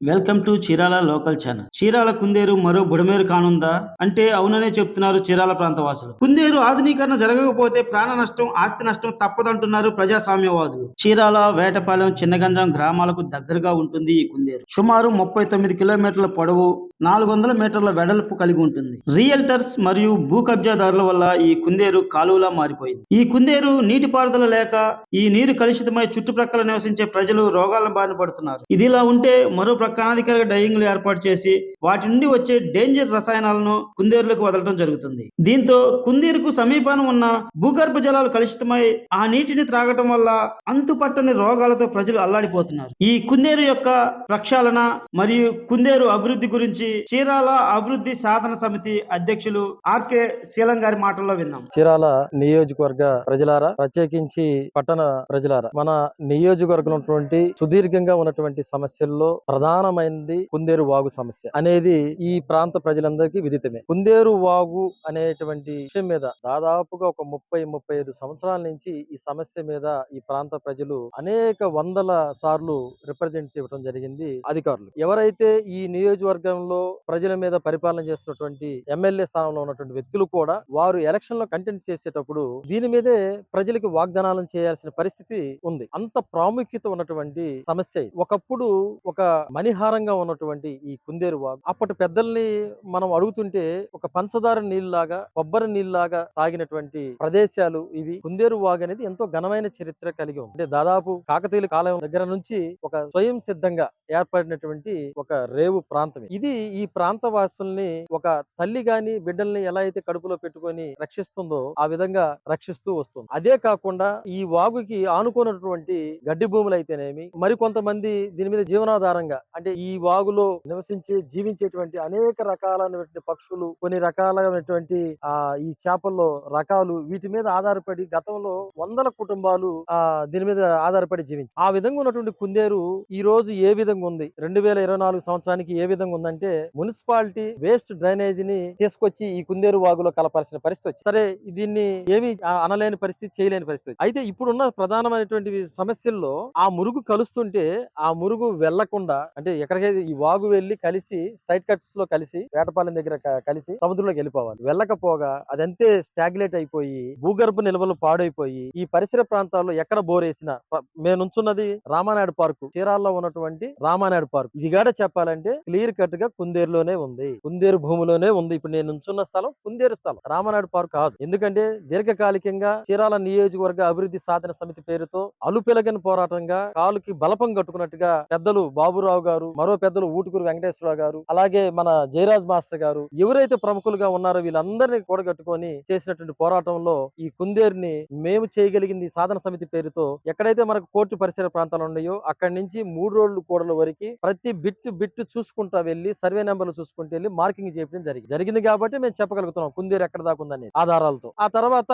Welcome to Chirala local channel. Chirala Kunderu మరో బుడమేరు కానుందా అంటే అవుననే చెప్తున్నారు చీరాల ప్రాంతవాసులు. కుందేరు ఆధునీకరణ జరగకపోతే ప్రాణ నష్టం, ఆస్తి నష్టం తప్పదంటున్నారు ప్రజాస్వామ్యవాదులు. చీరాల, వేటపాలెం, చిన్నగంజం గ్రామాలకు దగ్గరగా ఉంటుంది ఈ కుందేరు. సుమారు 39 కిలోమీటర్ల పొడవు, 400 మీటర్ల వెడల్పు కలిగి ఉంటుంది. రియల్టర్స్ మరియు భూ కబ్జాదారుల వల్ల ఈ కుందేరు కాలువలా మారిపోయింది. ఈ కుందేరు నీటిపారుదల లేక ఈ నీరు కలుషితమై చుట్టుప్రక్కల నివసించే ప్రజలు రోగాల బారిన పడుతున్నారు. ఇదిలా ఉంటే మరో అనధికారిక డయింగ్లు ఏర్పాటు చేసి వాటి నుండి వచ్చే డేంజర్ రసాయనాలను కుందేరులకు వదలడం జరుగుతుంది. దీంతో కుందేరుకు సమీపాన ఉన్న భూగర్భ జలాలు కలుషితమై ఆ నీటిని త్రాగటం వల్ల అంతుపట్టని రోగాలతో ప్రజలు అల్లాడిపోతున్నారు. ఈ కుందేరు యొక్క ప్రక్షాళన మరియు కుందేరు అభివృద్ధి గురించి చీరాల అభివృద్ధి సాధన సమితి అధ్యక్షులు ఆర్కే శీలం గారి మాటల్లో విన్నాం. చీరాల నియోజకవర్గ ప్రజలారా, ప్రత్యేకించి పట్టణ ప్రజలారా, మన నియోజకవర్గంలో ఉన్నటువంటి సుదీర్ఘంగా ఉన్నటువంటి సమస్యల్లో ప్రధానమైనది కుందేరు వాగు సమస్య అనేది ఈ ప్రాంత ప్రజలందరికీ విదితమే. కుందేరు వాగు అనేటువంటి విషయం మీద దాదాపుగా ఒక 30-35 సంవత్సరాల నుంచి ఈ సమస్య మీద ఈ ప్రాంత ప్రజలు అనేక వందల సార్లు రిప్రజెంట్ చేయడం జరిగింది అధికారులు. ఎవరైతే ఈ నియోజకవర్గంలో ప్రజల మీద పరిపాలన చేస్తున్నటువంటి ఎమ్మెల్యే స్థానంలో ఉన్నటువంటి వ్యక్తులు కూడా వారు ఎలక్షన్ లో కంటెంట్ చేసేటప్పుడు దీని మీదే ప్రజలకు వాగ్దానాలను చేయాల్సిన పరిస్థితి ఉంది. అంత ప్రాముఖ్యత ఉన్నటువంటి సమస్య. ఒకప్పుడు ఒక మణిహారంగా ఉన్నటువంటి ఈ కుందేరు వాగు అప్పటి పెద్దల్ని మనం అడుగుతుంటే ఒక పంచదార నీళ్ళలాగా, కొబ్బరి నీళ్ళలాగా తాగినటువంటి ప్రదేశాలు ఇవి. కుందేరు వాగు అనేది ఎంతో ఘనమైన చరిత్ర కలిగి ఉంది. అంటే దాదాపు కాకతీయుల కాలం దగ్గర నుంచి ఒక స్వయం సిద్ధంగా ఏర్పడినటువంటి ఒక రేవు ప్రాంతం ఇది. ఈ ప్రాంత వాసుల్ని ఒక తల్లి గాని బిడ్డల్ని ఎలా అయితే కడుపులో పెట్టుకొని రక్షిస్తుందో ఆ విధంగా రక్షిస్తూ వస్తుంది. అదే కాకుండా ఈ వాగుకి ఆనుకున్నటువంటి గడ్డి భూములు అయితేనేమి, మరికొంతమంది దీని మీద జీవనాధారంగా అంటే ఈ వాగులో జీవించేటువంటి అనేక రకాలైనటువంటి పక్షులు, కొన్ని రకాలైనటువంటి ఈ చేపల్లో రకాలు, వీటి మీద ఆధారపడి గతంలో వందల కుటుంబాలు దీని మీద ఆధారపడి జీవించి ఆ విధంగా ఉన్నటువంటి కుందేరు ఈ రోజు ఏ విధంగా ఉంది, 2024 సంవత్సరానికి ఏ విధంగా ఉందంటే మున్సిపాలిటీ వేస్ట్ డ్రైనేజ్ ని తీసుకొచ్చి ఈ కుందేరు వాగులో కలపాల్సిన పరిస్థితి వచ్చింది. సరే, దీన్ని ఏమి అనలేని పరిస్థితి, చేయలేని పరిస్థితి. అయితే ఇప్పుడున్న ప్రధానమైనటువంటి సమస్యల్లో ఆ మురుగు కలుస్తుంటే ఆ మురుగు వెళ్లకుండా అంటే ఎక్కడికైతే ఈ వాగు వెళ్లి కలిసి స్ట్రైట్ కట్స్ లో కలిసి వేటపాలెం దగ్గర కలిసి సముద్రంలోకి వెళ్ళిపోవాలి. వెళ్ళకపోగా అదంతే స్టాగ్లేట్ అయిపోయి భూగర్భ నిల్వలు పాడైపోయి ఈ పరిసర ప్రాంతాల్లో ఎక్కడ బోరేసినా, మేము నుంచున్నది రామానాయుడు పార్కు, చీరాల్లో ఉన్నటువంటి రామానాయుడు పార్కు. ఇది కూడా చెప్పాలంటే క్లియర్ కట్ గా కుందేరులోనే ఉంది, కుందేరు భూమిలోనే ఉంది. ఇప్పుడు నేను నుంచున్న స్థలం కుందేరు స్థలం, రామానాయుడు పార్క్ కాదు. ఎందుకంటే దీర్ఘకాలికంగా చీరాల నియోజకవర్గ అభివృద్ధి సాధన సమితి పేరుతో అలుపెలగని పోరాటంగా కాలుకి బలపం కట్టుకున్నట్టుగా పెద్దలు బాబురావు గారు, మరో పెద్దలు ఊటుకూరు వెంకటేశ్వరరావు గారు, అలాగే మన జయరాజ్ మాస్టర్ గారు, ఎవరైతే ప్రముఖులుగా ఉన్నారో వీళ్ళందరినీ కూడగట్టుకొని చేసినటువంటి పోరాటంలో ఈ కుందేరుని మేము చేయగలిగింది సాధన సమితి పేరుతో ఎక్కడైతే మనకు కోర్టు పరిసర ప్రాంతాలు ఉన్నాయో అక్కడి నుంచి 3 రోడ్లు కూడల వరకు ప్రతి బిట్టు చూసుకుంటా వెళ్లి సర్వే నెంబర్లు చూసుకుంటూ వెళ్ళి మార్కింగ్ చేయడం జరిగింది కాబట్టి మేము చెప్పగలుగుతున్నాం కుందేరు ఎక్కడ దాకా ఉందని ఆధారాలతో. ఆ తర్వాత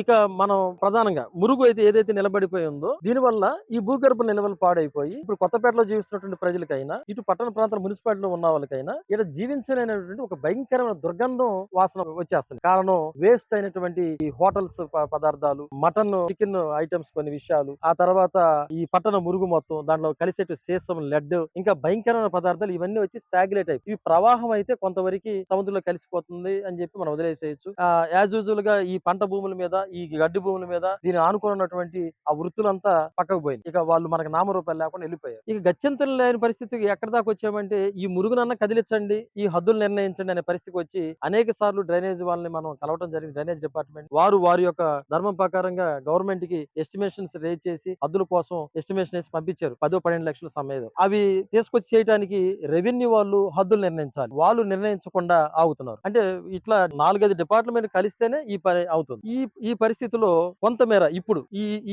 ఇక మనం ప్రధానంగా మురుగు అయితే ఏదైతే నిలబడిపోయి ఉందో దీనివల్ల ఈ భూగర్భ నిల్వలు పాడైపోయి ఇప్పుడు కొత్తపేటలో జీవిస్తున్నటువంటి ప్రజలకైనా, ఇటు పట్టణ ప్రాంతాల మున్సిపాలిటీలో ఉన్న వాళ్ళకైనా ఇక్కడ జీవించలేనటువంటి ఒక భయంకరమైన దుర్గంధం వాసన వచ్చేస్తుంది. కారణం వేస్ట్ అయినటువంటి ఈ హోటల్స్ పదార్థాలు, మటన్, చికెన్ ఐటమ్స్, కొన్ని విషయాలు, ఆ తర్వాత ఈ పట్టణ మురుగు మొత్తం, దాంట్లో కలిసేటు సీసం, లెడ్, ఇంకా భయంకరమైన పదార్థాలు ఇవన్నీ వచ్చి స్టాగ్యులేట్ అయిపోయి ఈ ప్రవాహం అయితే కొంతవరకు సముద్రంలో కలిసిపోతుంది అని చెప్పి మనం వదిలేసేయచ్చు. యాజ్ యూజువల్ గా ఈ పంట భూముల మీద, ఈ గడ్డి భూముల మీద దీని ఆనుకున్నటువంటి ఆ వృత్తులంతా పక్కకు పోయింది. ఇక వాళ్ళు మనకు నామరూపాలు లేకుండా వెళ్ళిపోయారు. ఇక గత్యంతరం లేని పరిస్థితికి ఎక్కడ దాకా వచ్చామంటే ఈ మురుగునన్న కదిలించండి, ఈ హద్దులు నిర్ణయించండి అనే పరిస్థితికి వచ్చి అనేక సార్లు డ్రైనేజ్ వాళ్ళని మనం కలవటం జరిగింది. డ్రైనేజ్ డిపార్ట్మెంట్ వారి యొక్క ధర్మం ప్రకారంగా గవర్నమెంట్ కి ఎస్టిమేషన్స్ రేజ్ చేసి హద్దుల కోసం ఎస్టిమేషన్ వేసి పంపించారు. 10-12 లక్షల సమయం. అవి తీసుకొచ్చి చేయడానికి రెవెన్యూ వాళ్ళు హద్దులు నిర్ణయించాలి, వాళ్ళు నిర్ణయించకుండా ఆగుతున్నారు. అంటే ఇట్లా 4-5 డిపార్ట్మెంట్ కలిస్తేనే ఈ పని అవుతుంది. ఈ పరిస్థితిలో కొంతమేర ఇప్పుడు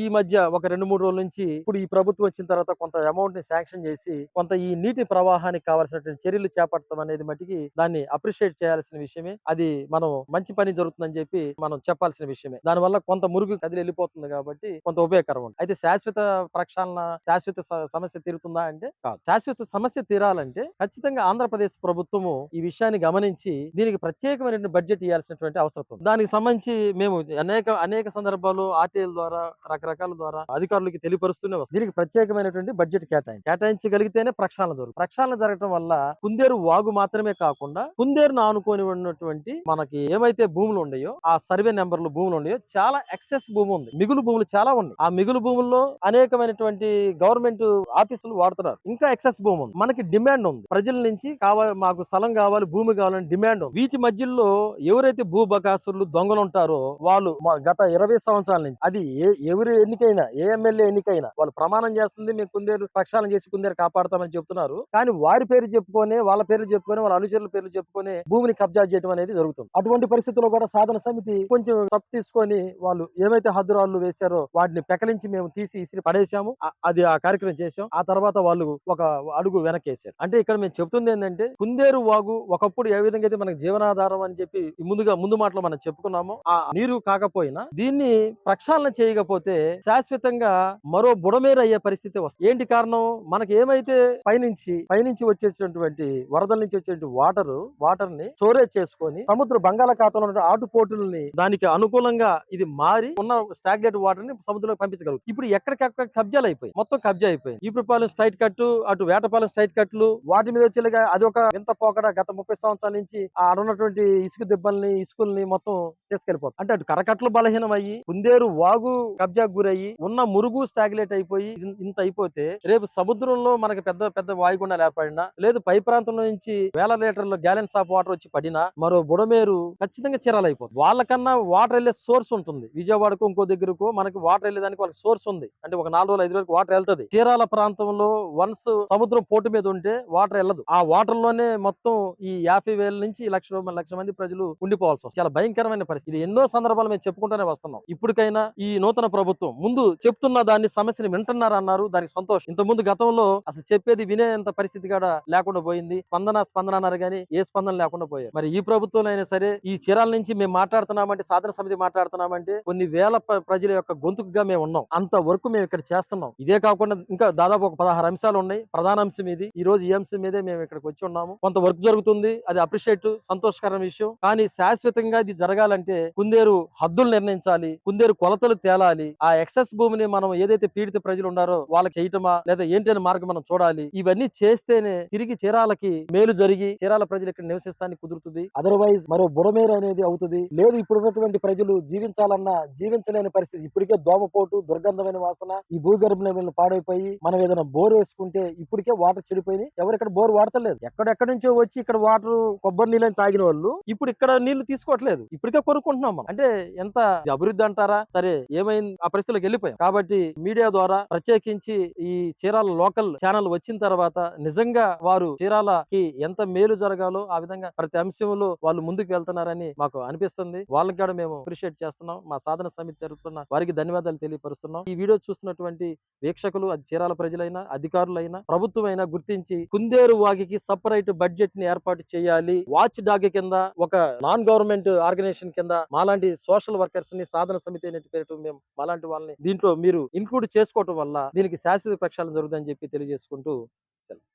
ఈ మధ్య ఒక 2-3 రోజుల నుంచి ఇప్పుడు ఈ ప్రభుత్వం వచ్చిన తర్వాత కొంత అమౌంట్ ని శాంక్షన్ చేసి కొంత ఈ ఈ నీటి ప్రవాహానికి కావాల్సినటువంటి చర్యలు చేపట్టడం అనేది మట్టికి దాన్ని అప్రిషియేట్ చేయాల్సిన విషయమే. అది మనం మంచి పని జరుగుతుందని చెప్పి మనం చెప్పాల్సిన విషయమే. దానివల్ల కొంత మురుగు కదిలి వెళ్ళిపోతుంది కాబట్టి కొంత ఉపయోగకరం ఉంటుంది. అయితే శాశ్వత ప్రక్షాళన, శాశ్వత సమస్య తీరుతుందా అంటే కాదు. శాశ్వత సమస్య తీరాలంటే ఖచ్చితంగా ఆంధ్రప్రదేశ్ ప్రభుత్వము ఈ విషయాన్ని గమనించి దీనికి ప్రత్యేకమైన బడ్జెట్ ఇవ్వాల్సినటువంటి అవసరం ఉంది. దానికి సంబంధించి మేము అనేక సందర్భాలు ఆర్టీఐల ద్వారా రకరకాల ద్వారా అధికారులకి తెలియపరుస్తూనే వస్తాం. దీనికి ప్రత్యేకమైనటువంటి బడ్జెట్ కేటాయించగలిగితేనే ప్రక్షాళన జరుగుతుంది. ప్రక్షాళన జరగడం వల్ల కుందేరు వాగు మాత్రమే కాకుండా కుందేరును ఆనుకొని ఉన్నటువంటి మనకి ఏమైతే భూములు ఉన్నాయో ఆ సర్వే నెంబర్లు భూములు ఉన్నాయో చాలా ఎక్సెస్ భూమి ఉంది. మిగులు భూములు చాలా ఉన్నాయి. ఆ మిగులు భూముల్లో అనేకమైనటువంటి గవర్నమెంట్ ఆఫీసులు వాడుతున్నారు. ఇంకా ఎక్సెస్ భూమి ఉంది. మనకి డిమాండ్ ఉంది. ప్రజల నుంచి మాకు స్థలం కావాలి, భూమి కావాలని డిమాండ్ ఉంది. వీటి మధ్యలో ఎవరైతే భూ బకాసురులు దొంగలు ఉంటారో వాళ్ళు గత 20 సంవత్సరాల నుంచి అది ఎవరు ఎన్నికైనా, ఏ ఎమ్మెల్యే ఎన్నికైనా వాళ్ళు ప్రమాణం చేస్తుంది మేము కుందేరు ప్రక్షాళన చేసి కుందేరు కాపాడతామని చెప్తున్నారు. కానీ వారి పేరు చెప్పుకొని, వాళ్ళ పేర్లు చెప్పుకొని, వాళ్ళ అనుచరుల పేర్లు చెప్పుకొని భూమిని కబ్జా చేయడం అనేది జరుగుతుంది. అటువంటి పరిస్థితుల్లో కూడా సాధన సమితి కొంచెం తప్పు తీసుకొని వాళ్ళు ఏమైతే హద్దురాళ్ళు వేశారో వాటిని పెకలించి మేము తీసి ఇసిరి పడేసాము. అది ఆ కార్యక్రమం చేసాం. ఆ తర్వాత వాళ్ళు ఒక అడుగు వెనకేశారు. అంటే ఇక్కడ మేము చెప్తుంది ఏంటంటే కుందేరు వాగు ఒకప్పుడు ఏ విధంగా అయితే మనకు జీవనాధారం అని చెప్పి ముందు మాటలో మనం చెప్పుకున్నామో ఆ నీరు కాకపోయినా దీన్ని ప్రక్షాళన చేయకపోతే శాశ్వతంగా మరో బుడమేరు అయ్యే పరిస్థితి వస్తుంది. ఏంటి కారణం? మనకి ఏమైతే పైనుంచి వచ్చేటువంటి వరదల నుంచి వచ్చే వాటర్ ని స్టోరేజ్ చేసుకొని సముద్ర బంగాళాఖాతంలో ఉన్న ఆటుపోటుల్ని దానికి అనుకూలంగా ఇది మారి ఉన్న స్టాగ్నేట్ వాటర్ ని సముద్రంలోకి పంపించగలుగుతుంది. ఇప్పుడు ఎక్కడికక్కడ కబ్జాలు అయిపోయి మొత్తం కబ్జా అయిపోయింది. ఈపురపాలెం స్ట్రైట్ కట్టు, అటు వేటపాలెం స్ట్రైట్ కట్లు వాటి మీద వచ్చేలాగా అది ఒక వింత పోకడ. గత 30 సంవత్సరాల నుంచి ఆడున్నటువంటి ఇసుక దిబ్బల్ని, ఇసుకల్ని మొత్తం తీసుకెళ్లిపోతుంది. అంటే అటు కరకట్లు బలహీనం అయ్యి కుందేరు వాగు కబ్జాకు గురయ్యి ఉన్న మురుగు స్టాగ్లేట్ అయిపోయి ఇంత అయిపోతే రేపు సముద్రంలో మనకి పెద్ద వాయుగుండాలు ఏర్పడినా లేదు పై ప్రాంతంలో నుంచి వేల లీటర్ల గ్యాలెన్స్ ఆఫ్ వాటర్ వచ్చి పడినా మరో బుడమేరు ఖచ్చితంగా చీరాలైపోతుంది. వాళ్ళకన్నా వాటర్ వెళ్లే సోర్స్ ఉంటుంది. విజయవాడకు ఇంకో దగ్గరకు మనకి వాటర్ వెళ్లేదానికి వాళ్ళకి సోర్స్ ఉంది. అంటే ఒక 4 రోజులు 5 రోజులకు వాటర్ వెళ్తుంది. చీరాల ప్రాంతంలో వన్స్ సముద్రం పోటు మీద ఉంటే వాటర్ వెళ్ళదు. ఆ వాటర్ లోనే మొత్తం ఈ 50,000 నుంచి లక్ష మంది ప్రజలు ఉండిపోవాల్సి వస్తుంది. చాలా భయంకరమైన పరిస్థితి. ఇది ఎన్నో సందర్భాలు మేము చెప్పుకుంటూనే వస్తున్నాం. ఇప్పటికైనా ఈ నూతన ప్రభుత్వం ముందు చెప్తున్న దాన్ని సమస్యని వింటున్నారన్నారు, దానికి సంతోషం. ఇంత ముందు గతంలో అసలు చెప్పేది వినేంత పరిస్థితి కూడా లేకుండా పోయింది. స్పందన అన్నారు కానీ ఏ స్పందన లేకుండా పోయారు. మరి ఈ ప్రభుత్వంలో అయినా సరే ఈ చీరాల నుంచి మేము మాట్లాడుతున్నామంటే, సాధన సమితి మాట్లాడుతున్నామంటే కొన్ని వేల ప్రజల యొక్క గొంతుకుగా మేము ఉన్నాం. అంత వరకు మేము ఇక్కడ చేస్తున్నాం. ఇదే కాకుండా ఇంకా దాదాపు ఒక 16 అంశాలు ఉన్నాయి. ప్రధాన అంశం ఇది. ఈ రోజు ఈ అంశం మీదే మేము ఇక్కడికి వచ్చి ఉన్నాము. కొంత వర్క్ జరుగుతుంది. అది అప్రిషియేట్, సంతోషకరమైన విషయం. కానీ శాశ్వతంగా ఇది జరగాలంటే కుందేరు హద్దులు నిర్ణయించాలి, కుందేరు కొలతలు తేలాలి. ఆ ఎక్సెస్ భూమిని మనం ఏదైతే పీడిత ప్రజలు ఉన్నారో వాళ్ళకి చేయటమా లేదా ఏంటనే మార్గం మనం చూడాలి. ఇవన్నీ చేస్తేనే తిరిగి చీరాలకి మేలు జరిగి చీరాల ప్రజలు ఇక్కడ నివసిస్తానికి కుదురుతుంది. అదర్వైజ్ మరో బుడమేరు అనేది అవుతుంది. లేదు ఇప్పుడున్నటువంటి ప్రజలు జీవించాలన్నా జీవించలేని పరిస్థితి. ఇప్పటికే దోమపోటు, దుర్గంధమైన వాసన, ఈ భూగర్భ లెవెల్ పాడైపోయి మనం ఏదైనా బోర్ వేసుకుంటే ఇప్పటికే వాటర్ చెడిపోయి ఎవరు ఇక్కడ బోర్ వాడతలేదు. ఎక్కడెక్కడి నుంచో వచ్చి ఇక్కడ వాటర్ కొబ్బరి నీళ్ళని తాగిన వాళ్ళు ఇప్పుడు ఇక్కడ నీళ్లు తీసుకోవట్లేదు. ఇప్పటికే కొనుక్కుంటున్నాం మనం. అంటే ఎంత అభివృద్ధి అంటారా? సరే ఏమైంది, ఆ పరిస్థితులకు వెళ్ళిపోయాం. కాబట్టి మీడియా ద్వారా ప్రత్యేకించి ఈ చీరాల లోకల్ ఛానల్ వచ్చిన తర్వాత నిజంగా వారు చీరాలకి ఎంత మేలు జరగాలో ఆ విధంగా ప్రతి అంశంలో వాళ్ళు ముందుకు వెళ్తున్నారని మాకు అనిపిస్తుంది. వాళ్ళకి కూడా మేము అప్రిషియేట్ చేస్తున్నాం. మా సాధన సమితి జరుగుతున్న వారికి ధన్యవాదాలు తెలియపరుస్తున్నాం. ఈ వీడియో చూస్తున్నటువంటి వీక్షకులు, అది చీరాల ప్రజలైనా అధికారులైనా ప్రభుత్వమైనా గుర్తించి కుందేరు వాగికి సపరేట్ బడ్జెట్ ని ఏర్పాటు చేయాలి. వాచ్ డాగ్ కింద ఒక నాన్ గవర్నమెంట్ ఆర్గనైజేషన్ కింద మాలాంటి సోషల్ వర్కర్స్ ని సాధన సమితి అనే పేరు మేము మాలాంటి వాళ్ళని దీంట్లో మీరు ఇంక్లూడ్ చేసుకోవటం వల్ల దీనికి శాశ్వత ప్రక్షాళన జరుగుతుందని చెప్పి తెలియజేసుకుంటూ సెలవు.